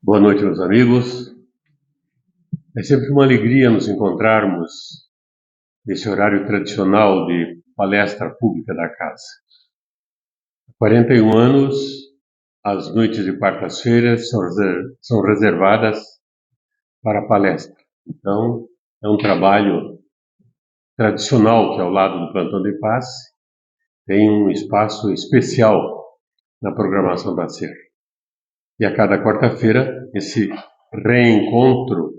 Boa noite, meus amigos. É sempre uma alegria nos encontrarmos nesse horário tradicional de palestra pública da casa. Há 41 anos, as noites de quartas-feiras são reservadas para palestra. Então, é um trabalho tradicional que, ao lado do Plantão de Passe, tem um espaço especial na programação da SER. E a cada quarta-feira, esse reencontro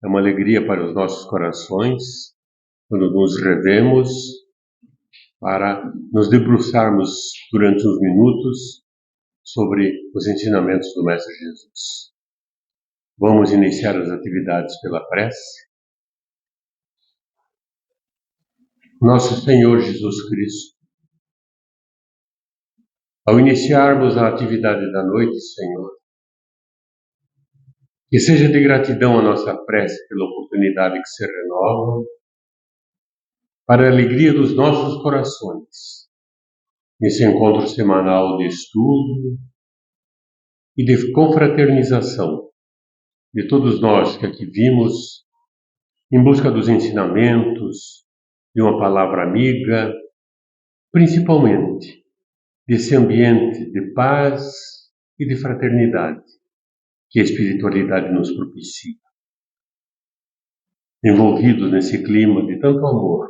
é uma alegria para os nossos corações, quando nos revemos, para nos debruçarmos durante uns minutos sobre os ensinamentos do Mestre Jesus. Vamos iniciar as atividades pela prece. Nosso Senhor Jesus Cristo, ao iniciarmos a atividade da noite, Senhor, que seja de gratidão a nossa prece pela oportunidade que se renova, para a alegria dos nossos corações, nesse encontro semanal de estudo e de confraternização de todos nós que aqui vimos em busca dos ensinamentos, de uma palavra amiga, principalmente desse ambiente de paz e de fraternidade que a espiritualidade nos propicia. Envolvidos nesse clima de tanto amor,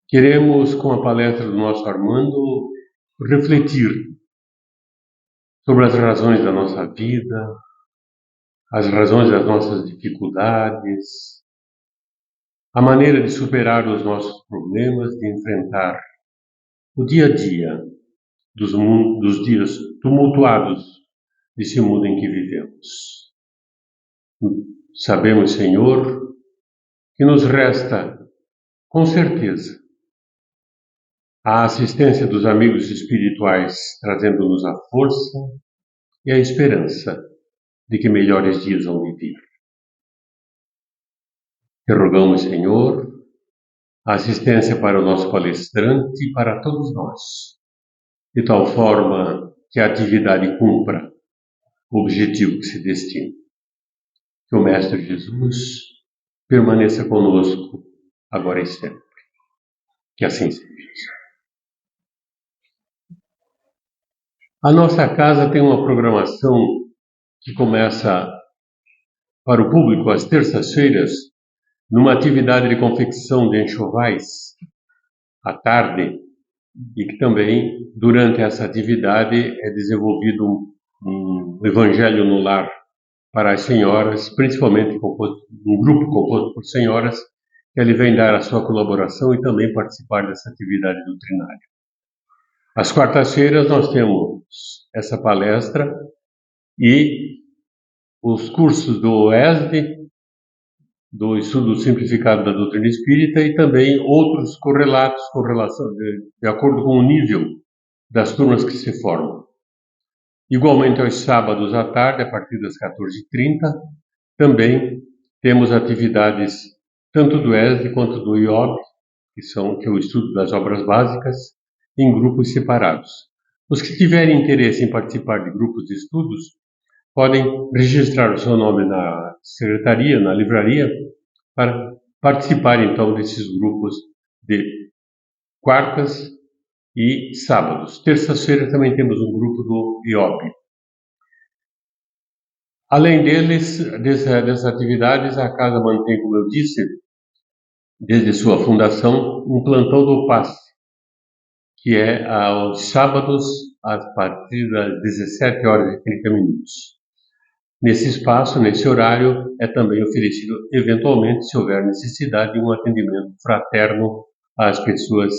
queremos, com a palestra do nosso Armando, refletir sobre as razões da nossa vida, as razões das nossas dificuldades, a maneira de superar os nossos problemas, de enfrentar o dia a dia dos dias tumultuados desse mundo em que vivemos. Sabemos, Senhor, que nos resta, com certeza, a assistência dos amigos espirituais, trazendo-nos a força e a esperança de que melhores dias vão vir. Te rogamos, Senhor, a assistência para o nosso palestrante e para todos nós, de tal forma que a atividade cumpra o objetivo que se destina. Que o Mestre Jesus permaneça conosco agora e sempre. Que assim seja. A nossa casa tem uma programação que começa para o público às terças-feiras, numa atividade de confecção de enxovais à tarde, e que também, durante essa atividade, é desenvolvido um evangelho no lar para as senhoras, principalmente um grupo composto por senhoras, que ali vem dar a sua colaboração e também participar dessa atividade doutrinária. Às quartas-feiras nós temos essa palestra e os cursos do ESD, do Estudo Simplificado da Doutrina Espírita, e também outros correlatos com relação, de acordo com o nível das turmas que se formam. Igualmente aos sábados à tarde, a partir das 14h30, também temos atividades tanto do ESD quanto do IOB, que é o estudo das obras básicas, em grupos separados. Os que tiverem interesse em participar de grupos de estudos podem registrar o seu nome na secretaria, na livraria, para participar então desses grupos de quartas e sábados. Terça-feira também temos um grupo do IOB. Além dessas atividades, a casa mantém, como eu disse, desde sua fundação, um plantão do passe, que é aos sábados, a partir das 17h30. Nesse espaço, nesse horário, é também oferecido, eventualmente, se houver necessidade, de um atendimento fraterno às pessoas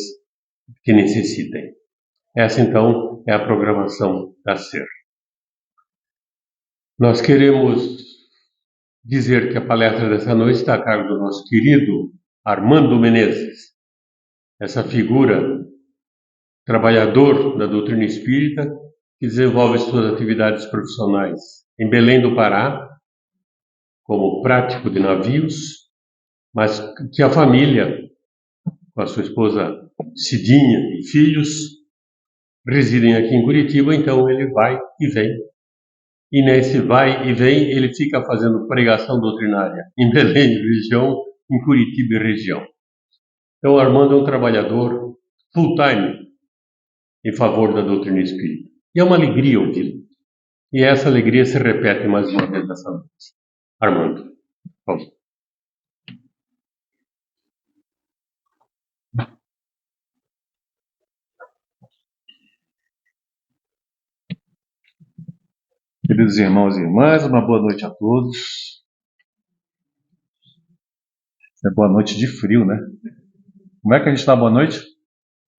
que necessitem. Essa, então, é a programação da SER. Nós queremos dizer que a palestra dessa noite está a cargo do nosso querido Armando Menezes, essa figura trabalhador da doutrina espírita que desenvolve suas atividades profissionais em Belém do Pará, como prático de navios, mas que a família, com a sua esposa Cidinha e filhos, residem aqui em Curitiba, então ele vai e vem E nesse vai e vem, ele fica fazendo pregação doutrinária em Belém e região, em Curitiba e região. Então, o Armando é um trabalhador full-time em favor da doutrina espírita. E é uma alegria ouvi-lo. E essa alegria se repete mais uma vez nessa noite. Armando, por favor. Queridos irmãos e irmãs, uma boa noite a todos. É boa noite de frio, né? Como é que a gente está? Boa noite?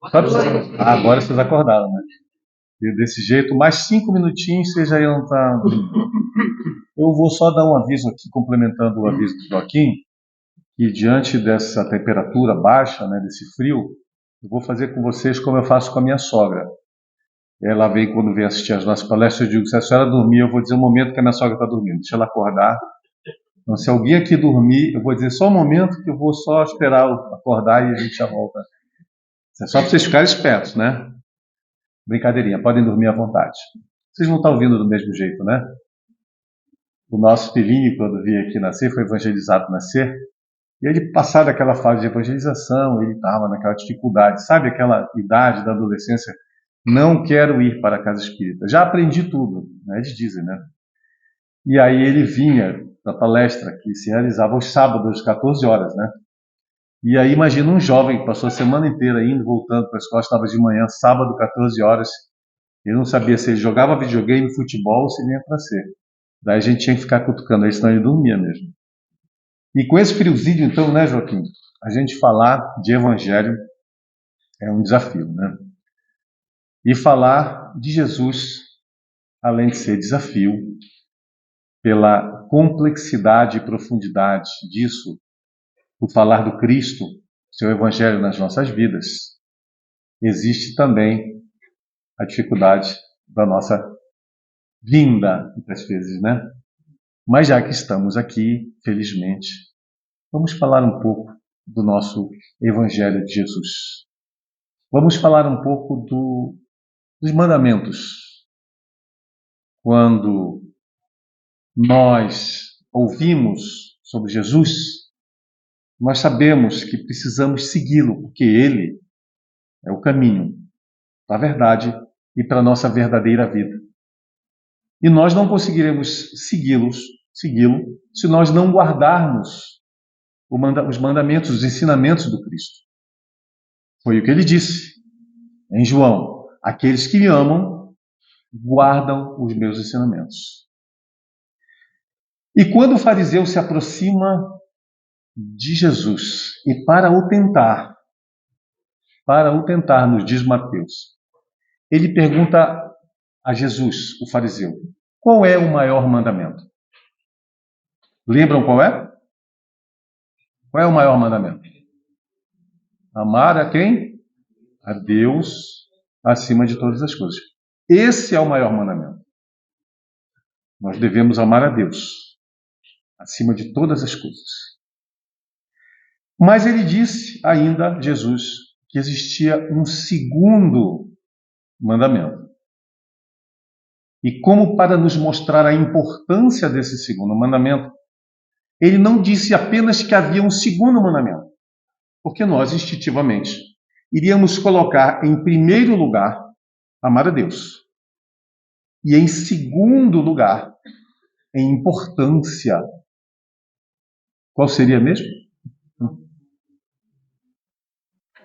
Agora vocês acordaram, né? E desse jeito, mais 5 minutinhos, vocês já iam estar... Eu vou só dar um aviso aqui, complementando o aviso do Joaquim, que diante dessa temperatura baixa, né, desse frio, eu vou fazer com vocês como eu faço com a minha sogra. Ela vem, quando vem assistir as nossas palestras, eu digo, se a senhora dormir, eu vou dizer o momento que a minha sogra está dormindo, deixa ela acordar. Então, se alguém aqui dormir, eu vou dizer só um momento que eu vou só esperar acordar e a gente já volta. É só para vocês ficarem espertos, né? Brincadeirinha, podem dormir à vontade. Vocês não estão ouvindo do mesmo jeito, né? O nosso filhinho, quando veio aqui nascer, foi evangelizado nascer, e ele, passado aquela fase de evangelização, ele estava naquela dificuldade, sabe aquela idade da adolescência? Não quero ir para a casa espírita. Já aprendi tudo, né? Eles dizem, né? E aí ele vinha da palestra que se realizava aos sábados, às 14 horas, né? E aí imagina um jovem que passou a semana inteira indo, voltando para a escola, estava de manhã, sábado, 14 horas, ele não sabia se ele jogava videogame, futebol ou se ele ia para ser. Daí a gente tinha que ficar cutucando ele, senão ele dormia mesmo. E com esse friozinho, então, né, Joaquim, a gente falar de evangelho é um desafio, né? E falar de Jesus, além de ser desafio, pela complexidade e profundidade disso, o falar do Cristo, seu evangelho nas nossas vidas, existe também a dificuldade da nossa vinda, muitas vezes, né? Mas já que estamos aqui, felizmente, vamos falar um pouco do nosso evangelho de Jesus. Vamos falar um pouco dos mandamentos. Quando nós ouvimos sobre Jesus, nós sabemos que precisamos segui-lo, porque ele é o caminho para a verdade e para a nossa verdadeira vida. E nós não conseguiremos segui-lo se nós não guardarmos os mandamentos, os ensinamentos do Cristo. Foi o que ele disse em João: aqueles que me amam guardam os meus ensinamentos. E quando o fariseu se aproxima de Jesus e para o tentar, nos diz Mateus, ele pergunta a Jesus, o fariseu, qual é o maior mandamento? Lembram qual é? Qual é o maior mandamento? Amar a quem? A Deus acima de todas as coisas. Esse é o maior mandamento. Nós devemos amar a Deus acima de todas as coisas. Mas ele disse ainda, Jesus, que existia um segundo mandamento. E como para nos mostrar a importância desse segundo mandamento, ele não disse apenas que havia um segundo mandamento, porque nós, instintivamente, iríamos colocar em primeiro lugar amar a Deus. E em segundo lugar, em importância, qual seria mesmo?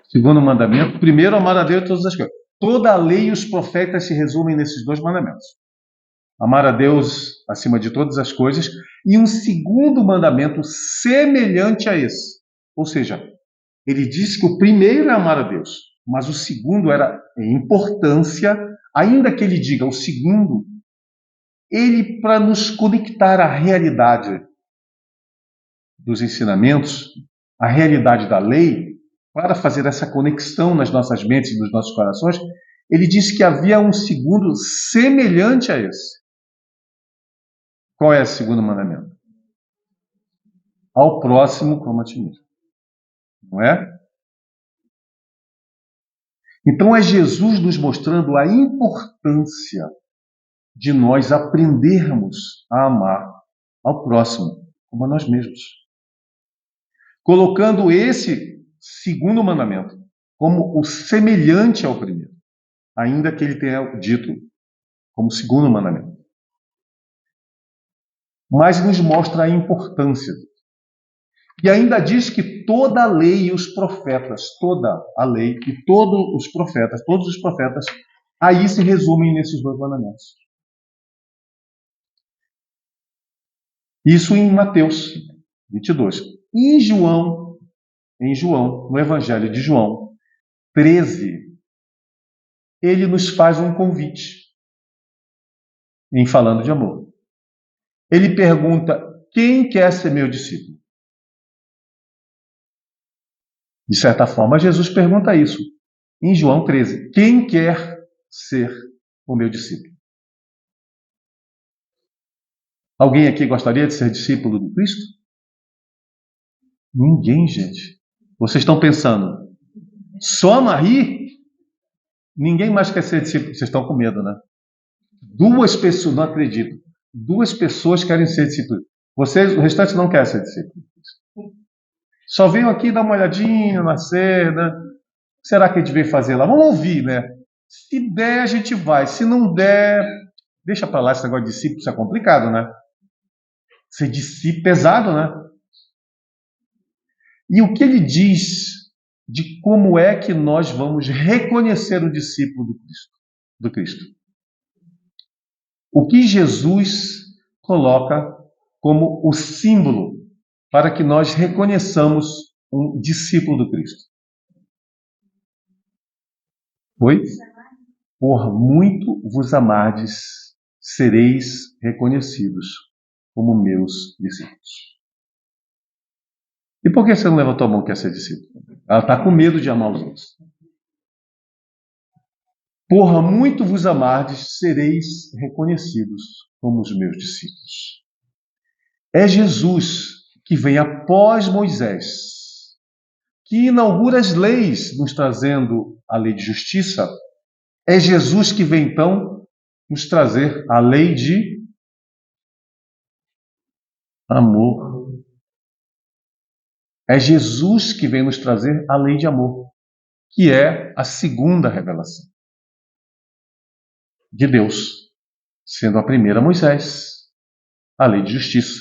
Segundo mandamento, primeiro amar a Deus todas as coisas. Toda a lei e os profetas se resumem nesses dois mandamentos. Amar a Deus acima de todas as coisas e um segundo mandamento semelhante a esse. Ou seja, ele disse que o primeiro é amar a Deus, mas o segundo era em importância, ainda que ele diga o segundo, ele para nos conectar à realidade dos ensinamentos, à realidade da lei, para fazer essa conexão nas nossas mentes e nos nossos corações, ele disse que havia um segundo semelhante a esse. Qual é o segundo mandamento? Ao próximo como a ti mesmo. Não é? Então é Jesus nos mostrando a importância de nós aprendermos a amar ao próximo como a nós mesmos. Colocando esse segundo mandamento como o semelhante ao primeiro, ainda que ele tenha dito como segundo mandamento. Mas nos mostra a importância. E ainda diz que toda a lei e os profetas, toda a lei e todos os profetas, aí se resumem nesses dois mandamentos. Isso em Mateus 22. E em João, no Evangelho de João 13, ele nos faz um convite em falando de amor. Ele pergunta: quem quer ser meu discípulo? De certa forma, Jesus pergunta isso em João 13. Quem quer ser o meu discípulo? Alguém aqui gostaria de ser discípulo do Cristo? Ninguém, gente. Vocês estão pensando, só a Marie? Ninguém mais quer ser discípulo. Vocês estão com medo, né? 2 pessoas, não acredito. 2 pessoas querem ser discípulos. Vocês, o restante não quer ser discípulo. Só veio aqui dar uma olhadinha na cena. O que será que a gente veio fazer lá? Vamos ouvir, né? Se der, a gente vai. Se não der, deixa para lá. Esse negócio de discípulo, isso é complicado, né? Ser discípulo pesado, né? E o que ele diz de como é que nós vamos reconhecer o discípulo do Cristo? O que Jesus coloca como o símbolo para que nós reconheçamos um discípulo do Cristo? Oi? Por muito vos amardes, sereis reconhecidos como meus discípulos. E por que você não levantou a mão que quer ser discípulo? Ela está com medo de amar os outros. Por muito vos amardes, sereis reconhecidos como os meus discípulos. É Jesus que vem após Moisés, que inaugura as leis, nos trazendo a lei de justiça. É Jesus que vem, então, nos trazer a lei de amor. É Jesus que vem nos trazer a lei de amor, que é a segunda revelação de Deus, sendo a primeira Moisés, a lei de justiça,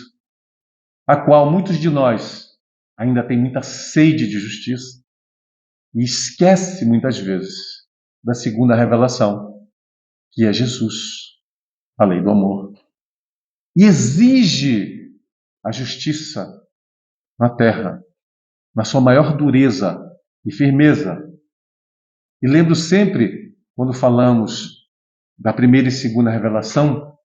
a qual muitos de nós ainda têm muita sede de justiça e esquece muitas vezes da segunda revelação, que é Jesus, a lei do amor, e exige a justiça na terra, na sua maior dureza e firmeza. E lembro sempre, quando falamos da primeira e segunda revelação,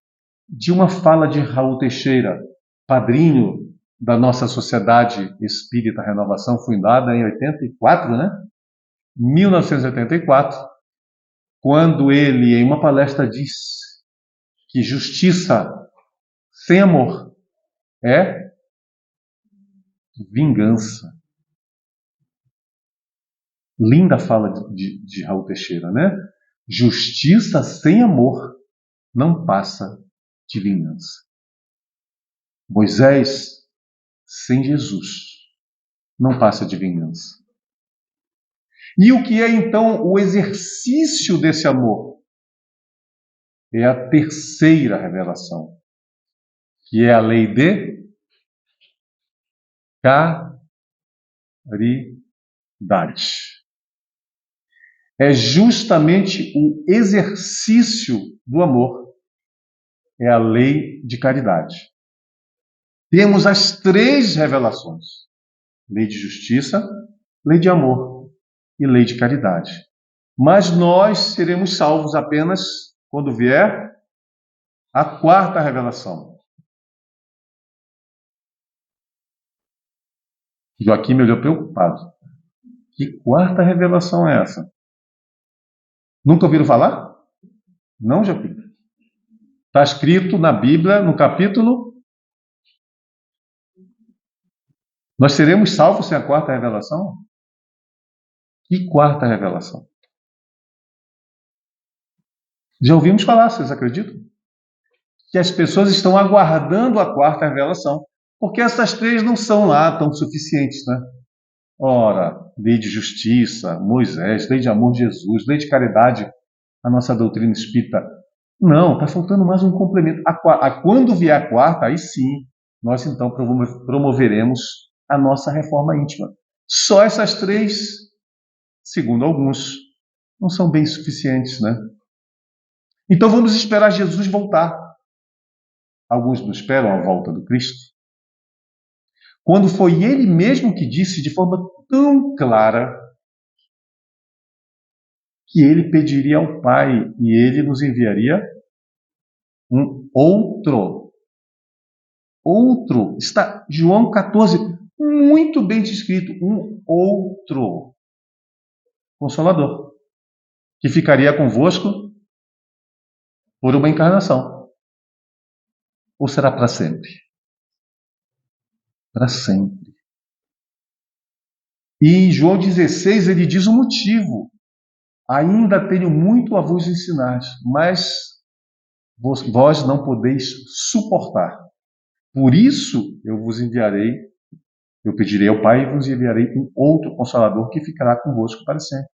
de uma fala de Raul Teixeira, padrinho da nossa Sociedade Espírita Renovação, fundada em 84, né? 1984, quando ele, em uma palestra, diz que justiça sem amor é vingança. Linda fala de Raul Teixeira, né? Justiça sem amor não passa de vingança. Moisés sem Jesus não passa de vingança. E o que é então o exercício desse amor? É a terceira revelação, que é a lei de caridade. É justamente o exercício do amor, é a lei de caridade. Temos as 3 revelações: lei de justiça, lei de amor e lei de caridade. Mas nós seremos salvos apenas quando vier a 4ª revelação. Joaquim me olhou preocupado. Que 4ª revelação é essa? Nunca ouviram falar? Não, Joaquim? Está escrito na Bíblia, no capítulo. Nós seremos salvos sem a 4ª revelação? Que 4ª revelação? Já ouvimos falar, vocês acreditam? que as pessoas estão aguardando a quarta revelação, porque essas três não são lá tão suficientes, né? Ora, lei de justiça, Moisés, lei de amor, Jesus, lei de caridade, a nossa doutrina espírita. Não, está faltando mais um complemento. Quando vier a quarta, aí sim, nós então promoveremos a nossa reforma íntima. Só essas três, segundo alguns, não são bem suficientes, né? Então vamos esperar Jesus voltar. Alguns não esperam a volta do Cristo. Quando foi Ele mesmo que disse de forma tão clara que Ele pediria ao Pai e Ele nos enviaria um outro. Outro. Está João 14, muito bem descrito. Um outro Consolador, que ficaria convosco por uma encarnação. Ou será para sempre? Para sempre. E em João 16 ele diz o motivo. Ainda tenho muito a vos ensinar, mas vós não podeis suportar. Por isso eu vos enviarei, eu pedirei ao Pai e vos enviarei um outro Consolador que ficará convosco para sempre.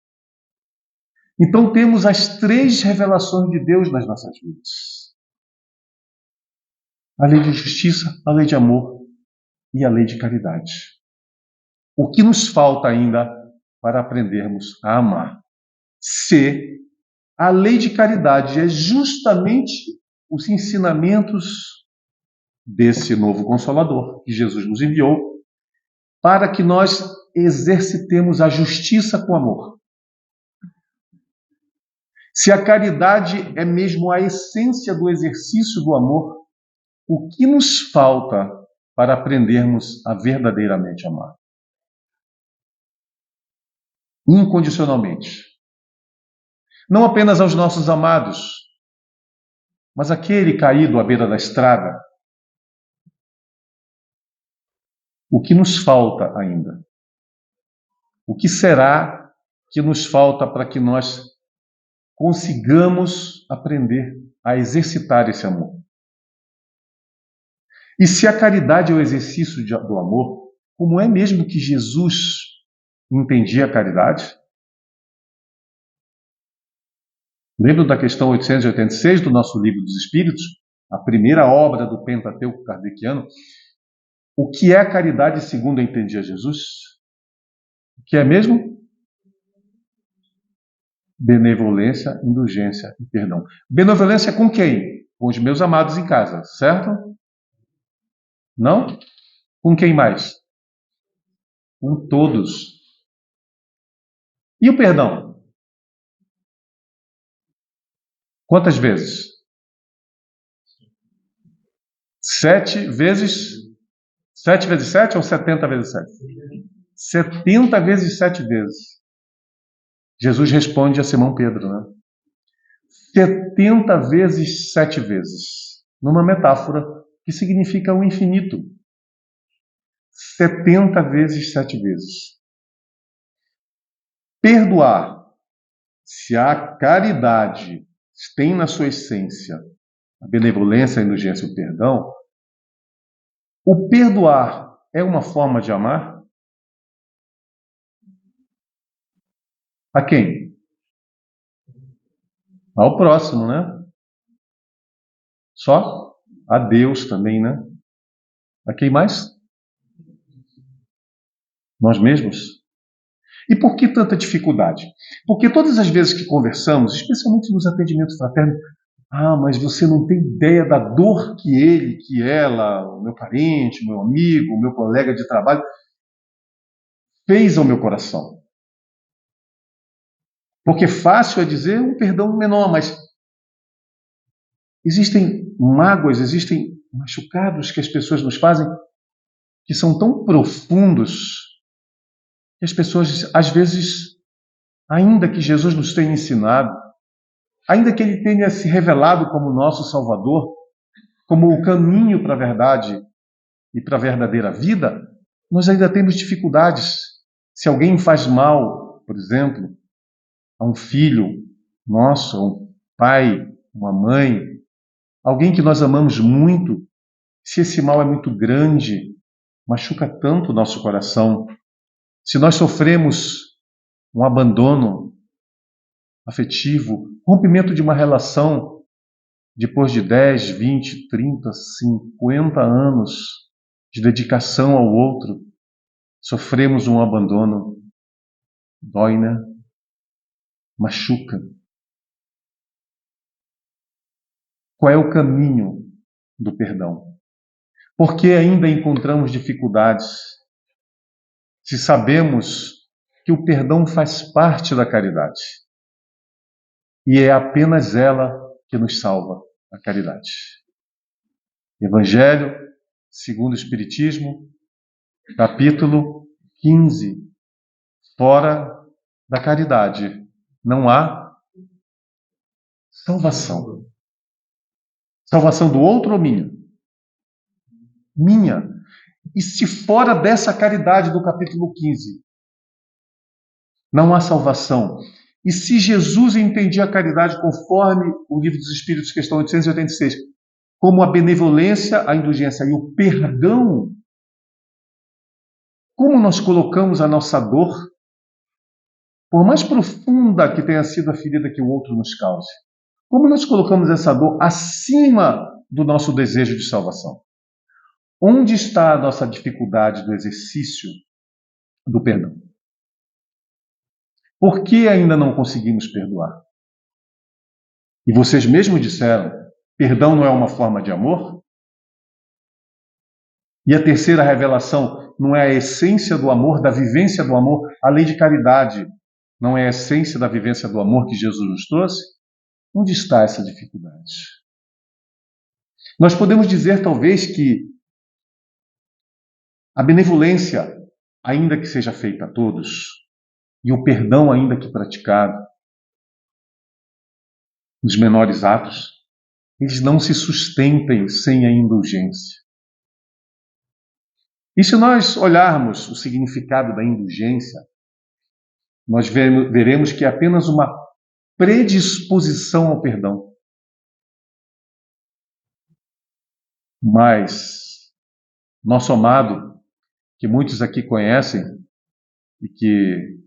Então temos as três revelações de Deus nas nossas vidas. A lei de justiça, a lei de amor e a lei de caridade. O que nos falta ainda para aprendermos a amar? Se a lei de caridade é justamente os ensinamentos desse novo Consolador que Jesus nos enviou para que nós exercitemos a justiça com amor. Se a caridade é mesmo a essência do exercício do amor, o que nos falta para aprendermos a verdadeiramente amar? Incondicionalmente. Não apenas aos nossos amados, mas aquele caído à beira da estrada. O que nos falta ainda? O que será que nos falta para que nós consigamos aprender a exercitar esse amor? E se a caridade é o exercício do amor, como é mesmo que Jesus entendia a caridade? Lembra da questão 886 do nosso Livro dos Espíritos? A primeira obra do Pentateuco kardeciano. O que é a caridade segundo entendia Jesus? O que é mesmo? Benevolência, indulgência e perdão. Benevolência com quem? Com os meus amados em casa, certo? Não? Com quem mais? Com todos. E o perdão? Quantas vezes? 7 vezes 7 ou 70 vezes 7? 70 vezes 7 vezes. Jesus responde a Simão Pedro, né? 70 vezes 7 vezes. Numa metáfora que significa o infinito. 70 vezes 7 vezes. Perdoar. Se a caridade tem na sua essência a benevolência, a indulgência e o perdão, o perdoar é uma forma de amar? A quem? Ao próximo, né? Só? A Deus também, né? A quem mais? Nós mesmos. E por que tanta dificuldade? Porque todas as vezes que conversamos, especialmente nos atendimentos fraternos, mas você não tem ideia da dor que ele, que ela, o meu parente, o meu amigo, o meu colega de trabalho, fez ao meu coração. Porque fácil é dizer um perdão menor, mas existem mágoas, existem machucados que as pessoas nos fazem que são tão profundos que as pessoas, às vezes, ainda que Jesus nos tenha ensinado, ainda que Ele tenha se revelado como nosso Salvador, como o caminho para a verdade e para a verdadeira vida, nós ainda temos dificuldades. Se alguém faz mal, por exemplo, a um filho nosso, a um pai, uma mãe, alguém que nós amamos muito, se esse mal é muito grande, machuca tanto o nosso coração, se nós sofremos um abandono afetivo, rompimento de uma relação depois de 10, 20, 30, 50 anos de dedicação ao outro, sofremos um abandono, dói, né? Machuca. Qual é o caminho do perdão? Por que ainda encontramos dificuldades se sabemos que o perdão faz parte da caridade? E é apenas ela que nos salva, a caridade. Evangelho segundo o Espiritismo, capítulo 15. Fora da caridade não há salvação. Salvação do outro ou minha? Minha. E se fora dessa caridade do capítulo 15 não há salvação, e se Jesus entendia a caridade conforme o Livro dos Espíritos, questão 886, como a benevolência, a indulgência e o perdão, como nós colocamos a nossa dor, por mais profunda que tenha sido a ferida que o outro nos cause, como nós colocamos essa dor acima do nosso desejo de salvação? Onde está a nossa dificuldade do exercício do perdão? Por que ainda não conseguimos perdoar? E vocês mesmos disseram, perdão não é uma forma de amor? E a terceira revelação não é a essência do amor, da vivência do amor? A lei de caridade não é a essência da vivência do amor que Jesus nos trouxe? Onde está essa dificuldade? Nós podemos dizer, talvez, que a benevolência, ainda que seja feita a todos, e o perdão, ainda que praticado, nos menores atos, eles não se sustentem sem a indulgência. E se nós olharmos o significado da indulgência, nós veremos que é apenas uma predisposição ao perdão. Mas nosso amado, que muitos aqui conhecem, e que,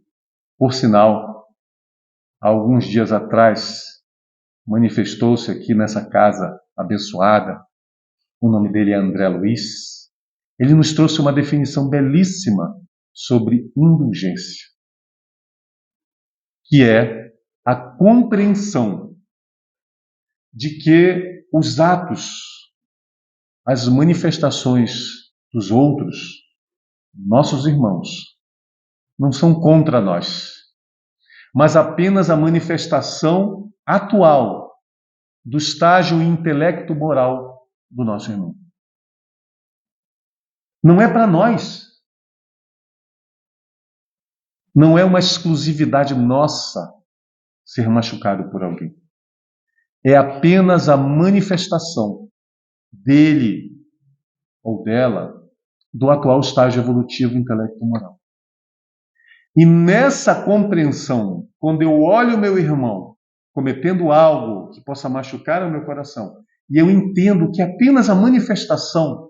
por sinal, há alguns dias atrás, manifestou-se aqui nessa casa abençoada, o nome dele é André Luiz, ele nos trouxe uma definição belíssima sobre indulgência, que é a compreensão de que os atos, as manifestações dos outros, nossos irmãos, não são contra nós, mas apenas a manifestação atual do estágio intelecto-moral do nosso irmão. Não é para nós. Não é uma exclusividade nossa ser machucado por alguém. É apenas a manifestação dele ou dela do atual estágio evolutivo intelecto-moral. E nessa compreensão, quando eu olho o meu irmão cometendo algo que possa machucar o meu coração, e eu entendo que apenas a manifestação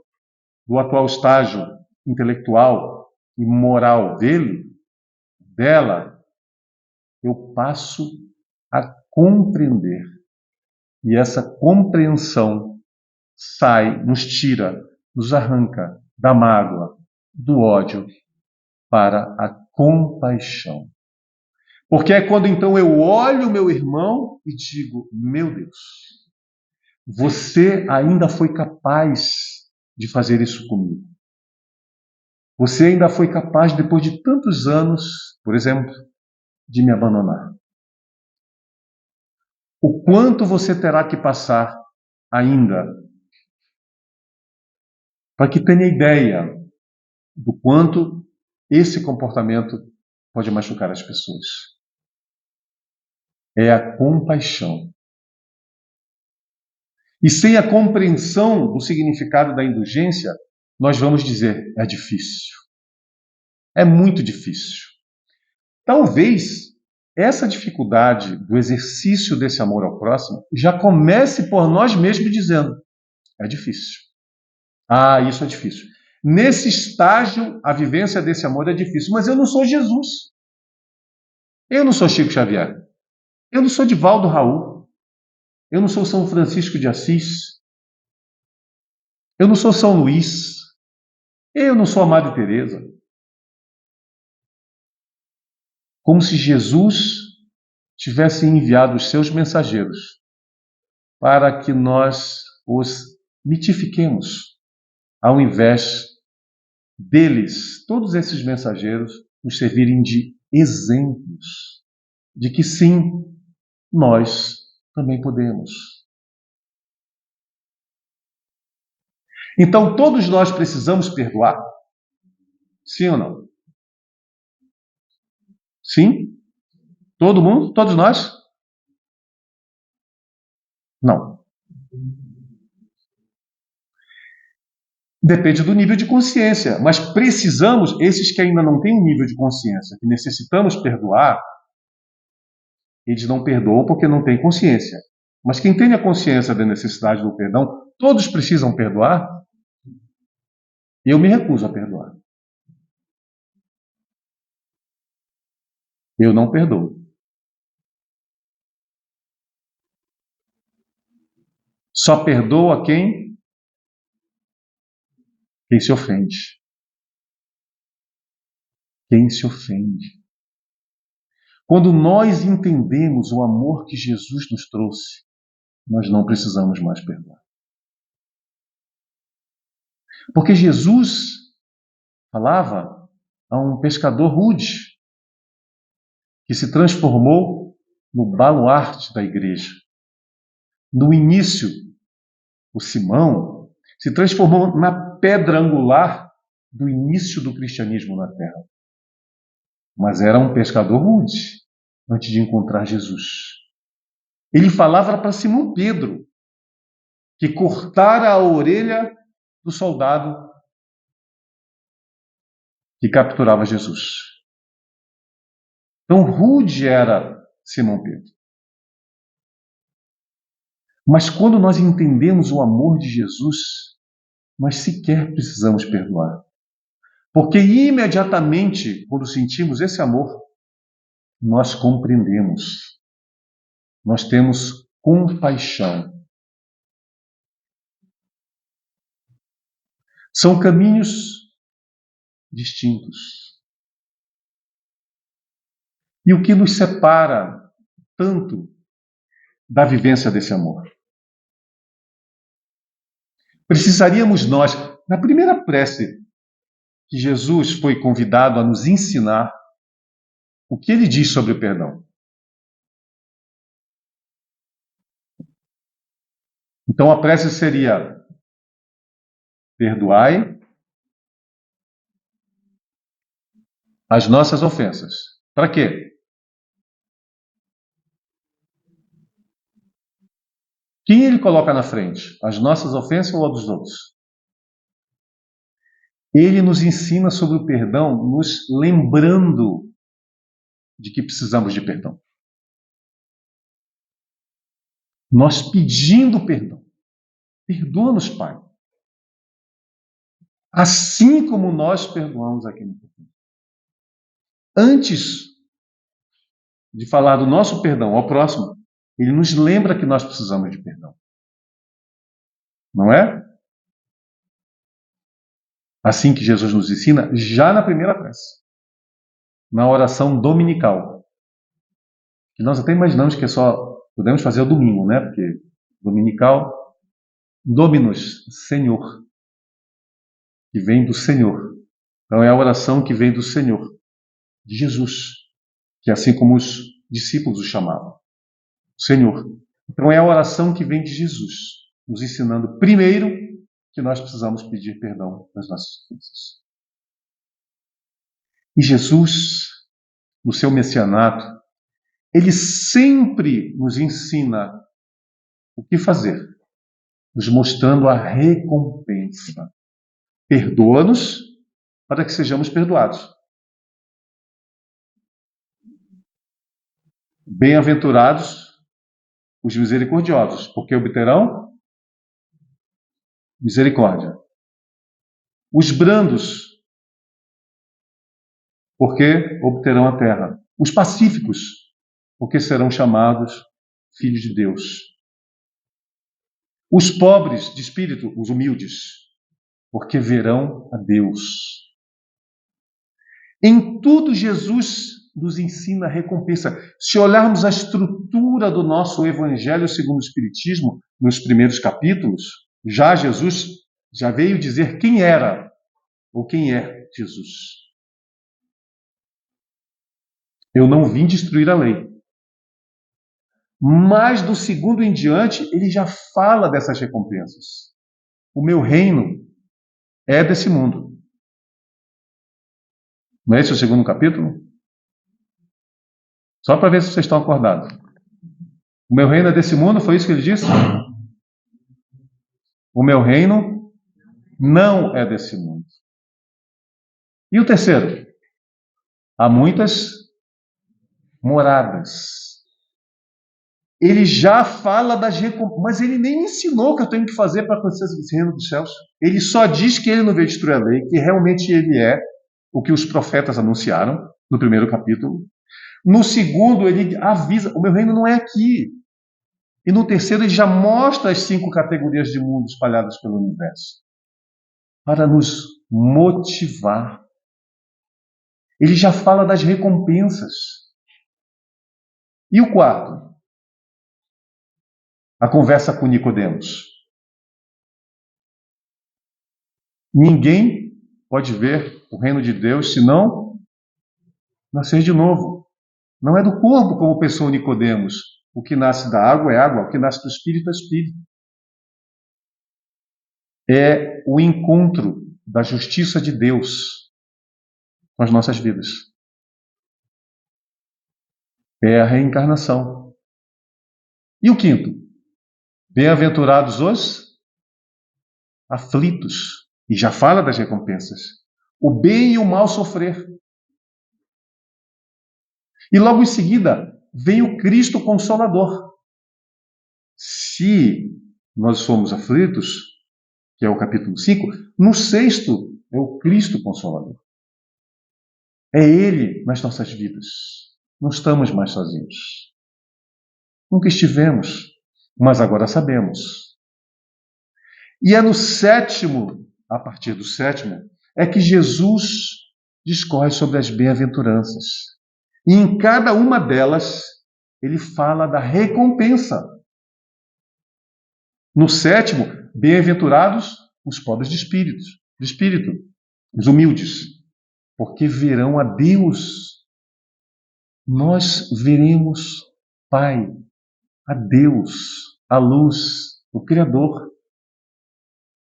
do atual estágio intelectual e moral dela, eu passo a compreender. E essa compreensão nos tira, nos arranca da mágoa, do ódio, para a compaixão. Porque é quando então eu olho o meu irmão e digo, meu Deus, você ainda foi capaz de fazer isso comigo. Você ainda foi capaz, depois de tantos anos, por exemplo, de me abandonar. O quanto você terá que passar ainda para que tenha ideia do quanto esse comportamento pode machucar as pessoas. É a compaixão. E sem a compreensão do significado da indulgência, nós vamos dizer, é difícil. É muito difícil. Talvez essa dificuldade do exercício desse amor ao próximo já comece por nós mesmos dizendo: é difícil. Ah, isso é difícil. Nesse estágio, a vivência desse amor é difícil, mas eu não sou Jesus. Eu não sou Chico Xavier. Eu não sou Divaldo Raul. Eu não sou São Francisco de Assis. Eu não sou São Luís. Eu não sou a Madre Teresa. Como se Jesus tivesse enviado os seus mensageiros para que nós os mitifiquemos, ao invés deles, todos esses mensageiros, nos servirem de exemplos de que sim, nós também podemos. Então, todos nós precisamos perdoar? Sim ou não? Sim? Todo mundo? Todos nós? Não. Depende do nível de consciência, mas precisamos, esses que ainda não têm um nível de consciência, que necessitamos perdoar, eles não perdoam porque não têm consciência. Mas quem tem a consciência da necessidade do perdão, todos precisam perdoar? Eu me recuso a perdoar. Eu não perdoo. Só perdoa quem se ofende. Quem se ofende. Quando nós entendemos o amor que Jesus nos trouxe, nós não precisamos mais perdoar. Porque Jesus falava a um pescador rude, que se transformou no baluarte da igreja. No início, o Simão se transformou na pedra angular do início do cristianismo na Terra. Mas era um pescador rude antes de encontrar Jesus. Ele falava para Simão Pedro, que cortara a orelha do soldado que capturava Jesus. Tão rude era Simão Pedro. Mas quando nós entendemos o amor de Jesus, nós sequer precisamos perdoar. Porque imediatamente, quando sentimos esse amor, nós compreendemos. Nós temos compaixão. São caminhos distintos. E o que nos separa tanto da vivência desse amor? Precisaríamos nós, na primeira prece que Jesus foi convidado a nos ensinar, o que ele diz sobre o perdão? Então a prece seria: perdoai as nossas ofensas. Para quê? Quem ele coloca na frente? As nossas ofensas ou a dos outros? Ele nos ensina sobre o perdão, nos lembrando de que precisamos de perdão. Nós pedindo perdão. Perdoa-nos, Pai. Assim como nós perdoamos a quem nos ofende. Antes de falar do nosso perdão ao próximo, ele nos lembra que nós precisamos de perdão. Não é? Assim que Jesus nos ensina, já na primeira prece. Na oração dominical. Que nós até imaginamos que podemos fazer ao domingo, né? Porque dominical, Dominus, Senhor. Que vem do Senhor. Então é a oração que vem do Senhor, de Jesus. Que é assim como os discípulos o chamavam. Senhor. Então é a oração que vem de Jesus, nos ensinando primeiro que nós precisamos pedir perdão das nossas ofensas. E Jesus, no seu messianato, ele sempre nos ensina o que fazer, nos mostrando a recompensa. Perdoa-nos para que sejamos perdoados. Bem-aventurados os misericordiosos, porque obterão misericórdia. Os brandos, porque obterão a terra. Os pacíficos, porque serão chamados filhos de Deus. Os pobres de espírito, os humildes, porque verão a Deus. Em tudo, Jesus nos ensina a recompensa. Se olharmos a estrutura do nosso Evangelho segundo o Espiritismo, nos primeiros capítulos, Jesus já veio dizer quem era ou quem é Jesus. Eu não vim destruir a lei. Mas do segundo em diante, ele já fala dessas recompensas. O meu reino é desse mundo. Não é esse o segundo capítulo? Só para ver se vocês estão acordados. O meu reino é desse mundo, foi isso que ele disse? O meu reino não é desse mundo. E o terceiro? Há muitas moradas. Ele já fala das recompensas, mas ele nem me ensinou o que eu tenho que fazer para acontecer esse reino dos céus. Ele só diz que ele não veio destruir a lei, que realmente ele é o que os profetas anunciaram no primeiro capítulo. No segundo, ele avisa, o meu reino não é aqui. E no terceiro, ele já mostra as 5 categorias de mundo espalhadas pelo universo, para nos motivar. Ele já fala das recompensas. E o quarto? A conversa com Nicodemos. Ninguém pode ver o reino de Deus se não nascer de novo. Não é do corpo, como pensou Nicodemos. O que nasce da água é água, o que nasce do espírito é espírito. É o encontro da justiça de Deus com as nossas vidas. É a reencarnação. E o quinto? Bem-aventurados os aflitos. E já fala das recompensas. O bem e o mal sofrer. E logo em seguida, vem o Cristo Consolador. Se nós somos aflitos, que é o capítulo 5, no 6º é o Cristo Consolador. É Ele nas nossas vidas. Não estamos mais sozinhos. Nunca estivemos, mas agora sabemos. E é no 7º, a partir do 7º, é que Jesus discorre sobre as bem-aventuranças. E em cada uma delas, ele fala da recompensa. No 7º, bem-aventurados os pobres de espírito, os humildes, porque verão a Deus. Nós veremos Pai, a Deus, a luz, o Criador.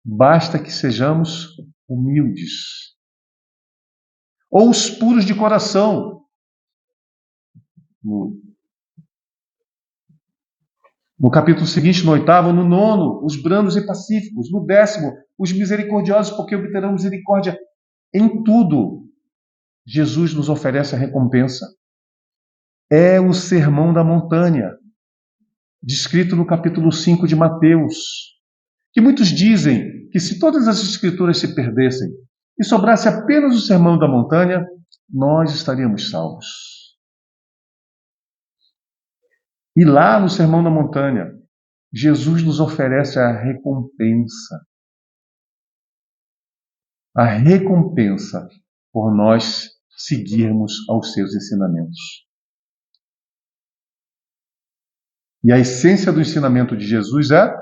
Basta que sejamos humildes. Ou os puros de coração. No capítulo seguinte, no 8º, no 9º, os brandos e pacíficos. No 10º, os misericordiosos, porque obterão misericórdia. Em tudo, Jesus nos oferece a recompensa. É o sermão da montanha, descrito no capítulo 5 de Mateus, que muitos dizem que se todas as escrituras se perdessem e sobrasse apenas o sermão da montanha, nós estaríamos salvos. E lá no Sermão da Montanha, Jesus nos oferece a recompensa. A recompensa por nós seguirmos aos seus ensinamentos. E a essência do ensinamento de Jesus é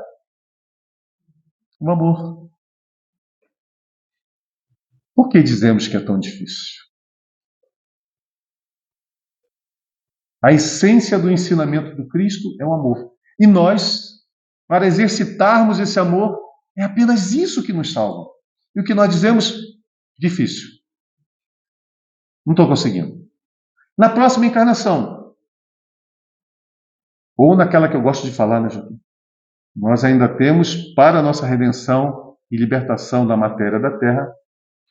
o amor. Por que dizemos que é tão difícil? A essência do ensinamento do Cristo é o amor. E nós, para exercitarmos esse amor, é apenas isso que nos salva. E o que nós dizemos? Difícil. Não estou conseguindo. Na próxima encarnação, ou naquela que eu gosto de falar, né, Joaquim? Nós ainda temos, para a nossa redenção e libertação da matéria da Terra,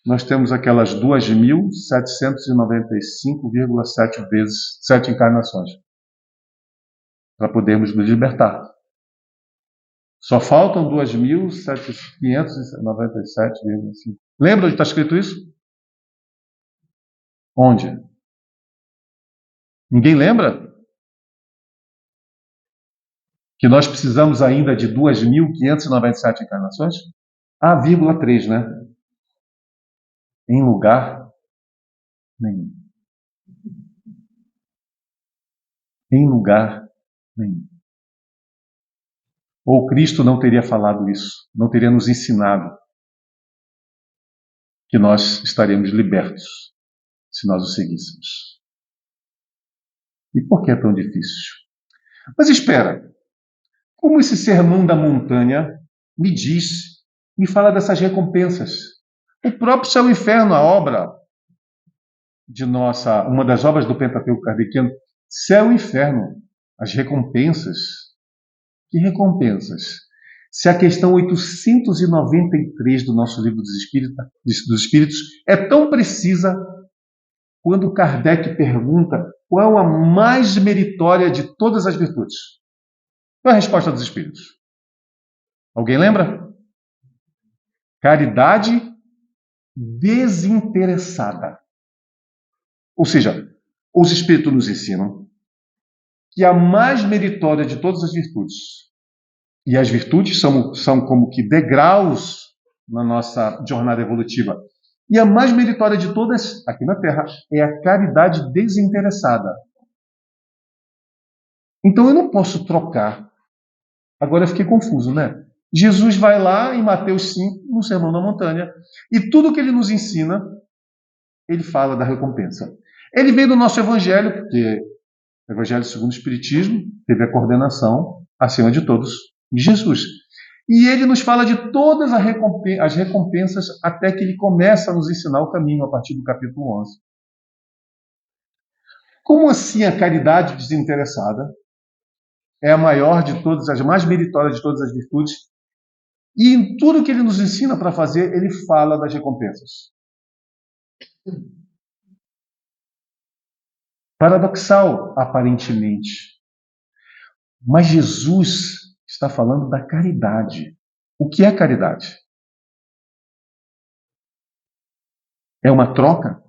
nós temos aquelas 2.795,7 vezes 7 encarnações. para podermos nos libertar. Só faltam 2.597,5. Lembra onde está escrito isso? Onde? Ninguém lembra? Que nós precisamos ainda de 2.597 encarnações? Ah, 3, né? Em lugar nenhum. Em lugar nenhum. Ou Cristo não teria falado isso, não teria nos ensinado que nós estaremos libertos se nós o seguíssemos. E por que é tão difícil? Mas espera, como esse sermão da montanha me fala dessas recompensas? O próprio Céu e Inferno, a obra de uma das obras do Pentateuco kardeciano, Céu e Inferno, as recompensas. Que recompensas? Se a questão 893 do nosso livro dos Espíritos é tão precisa, quando Kardec pergunta qual a mais meritória de todas as virtudes. Qual é a resposta dos Espíritos? Alguém lembra? Caridade desinteressada. Ou seja, os Espíritos nos ensinam que a mais meritória de todas as virtudes, e as virtudes são como que degraus na nossa jornada evolutiva, e a mais meritória de todas aqui na Terra é a caridade desinteressada. Então eu não posso trocar. Agora eu fiquei confuso, né? Jesus vai lá em Mateus 5, no Sermão da Montanha, e tudo que ele nos ensina, ele fala da recompensa. Ele vem do nosso Evangelho, porque o Evangelho segundo o Espiritismo teve a coordenação, acima de todos, de Jesus. E ele nos fala de todas as recompensas até que ele começa a nos ensinar o caminho a partir do capítulo 11. Como assim a caridade desinteressada é a maior de todas, as mais meritória de todas as virtudes? E em tudo que ele nos ensina para fazer, ele fala das recompensas. Paradoxal, aparentemente. Mas Jesus está falando da caridade. O que é caridade? É uma troca?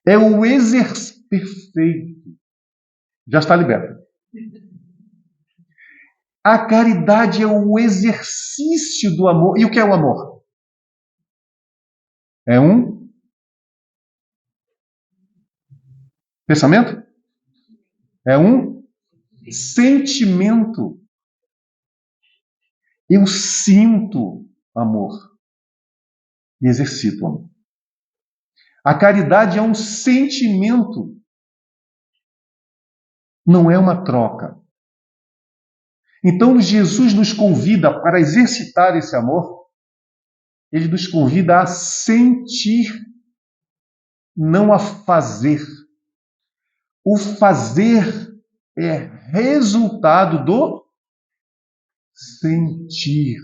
É o exercício perfeito. Já está liberto. A caridade é o exercício do amor. E o que é o amor? É um pensamento? É um sentimento. Eu sinto amor e exercito amor. A caridade é um sentimento, não é uma troca. Então, Jesus nos convida para exercitar esse amor, ele nos convida a sentir, não a fazer. O fazer é resultado do sentir.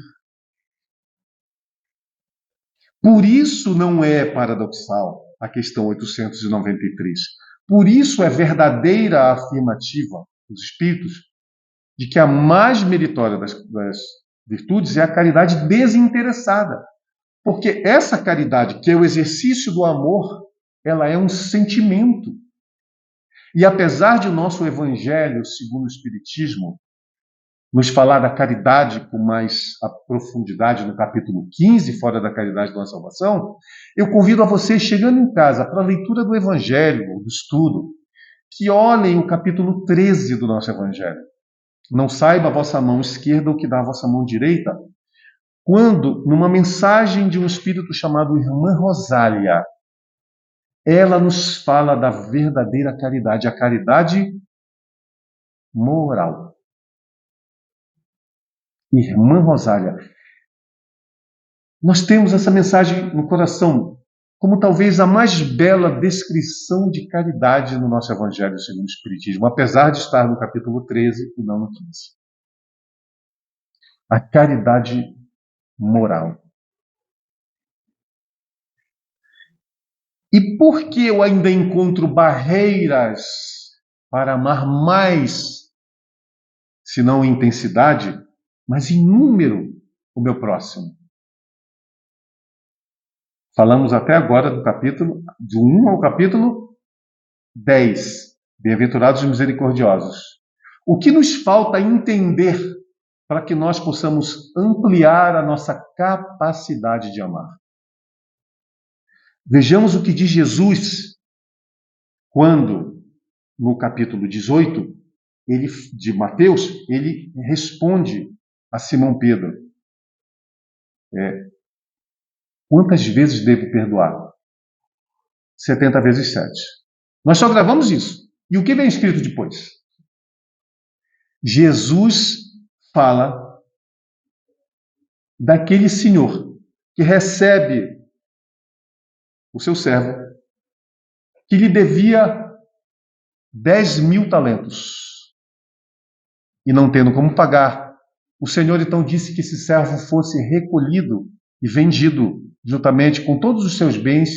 Por isso não é paradoxal a questão 893. Por isso é verdadeira a afirmativa dos Espíritos de que a mais meritória das virtudes é a caridade desinteressada. Porque essa caridade, que é o exercício do amor, ela é um sentimento. E apesar de o nosso Evangelho, segundo o Espiritismo, nos falar da caridade com mais profundidade no capítulo 15, fora da caridade da salvação, eu convido a vocês, chegando em casa, para a leitura do Evangelho, do estudo, que olhem o capítulo 13 do nosso Evangelho. Não saiba a vossa mão esquerda o que dá a vossa mão direita, quando, numa mensagem de um espírito chamado Irmã Rosália, ela nos fala da verdadeira caridade, a caridade moral. Irmã Rosália, nós temos essa mensagem no coração como talvez a mais bela descrição de caridade no nosso Evangelho segundo o Espiritismo, apesar de estar no capítulo 13 e não no 15. A caridade moral. E por que eu ainda encontro barreiras para amar mais, se não em intensidade, mas em número, o meu próximo. Falamos até agora do 1 ao capítulo 10. Bem-aventurados os misericordiosos. O que nos falta entender para que nós possamos ampliar a nossa capacidade de amar? Vejamos o que diz Jesus quando, no capítulo 18, de Mateus, ele responde a Simão Pedro. Quantas vezes devo perdoar? 70 vezes 7. Nós só gravamos isso. E o que vem escrito depois? Jesus fala daquele senhor que recebe o seu servo, que lhe devia 10.000 talentos. E não tendo como pagar, o Senhor então disse que esse servo fosse recolhido e vendido, juntamente com todos os seus bens